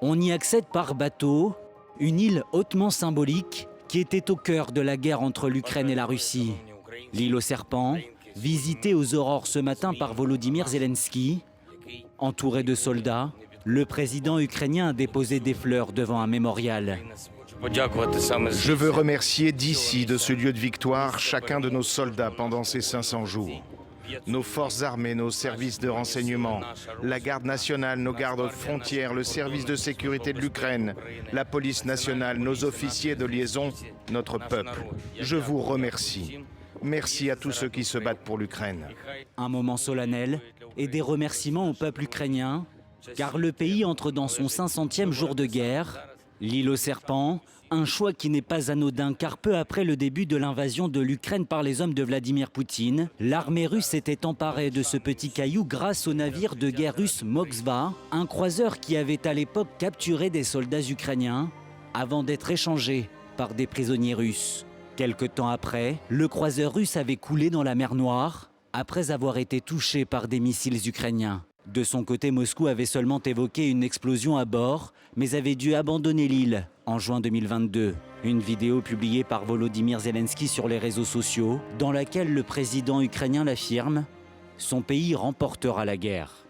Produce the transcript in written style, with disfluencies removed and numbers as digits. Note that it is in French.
On y accède par bateau, une île hautement symbolique qui était au cœur de la guerre entre l'Ukraine et la Russie. L'île aux serpents, visitée aux aurores ce matin par Volodymyr Zelensky. Entouré de soldats, le président ukrainien a déposé des fleurs devant un mémorial. Je veux remercier d'ici, de ce lieu de victoire, chacun de nos soldats pendant ces 500 jours. Nos forces armées, nos services de renseignement, la garde nationale, nos gardes frontières, le service de sécurité de l'Ukraine, la police nationale, nos officiers de liaison, notre peuple. Je vous remercie. Merci à tous ceux qui se battent pour l'Ukraine. Un moment solennel et des remerciements au peuple ukrainien, car le pays entre dans son 500e jour de guerre. L'île aux serpents, un choix qui n'est pas anodin car peu après le début de l'invasion de l'Ukraine par les hommes de Vladimir Poutine, l'armée russe s'était emparée de ce petit caillou grâce au navire de guerre russe Moskva, un croiseur qui avait à l'époque capturé des soldats ukrainiens avant d'être échangé par des prisonniers russes. Quelque temps après, le croiseur russe avait coulé dans la mer Noire après avoir été touché par des missiles ukrainiens. De son côté, Moscou avait seulement évoqué une explosion à bord, mais avait dû abandonner l'île en juin 2022. Une vidéo publiée par Volodymyr Zelensky sur les réseaux sociaux, dans laquelle le président ukrainien l'affirme, son pays remportera la guerre.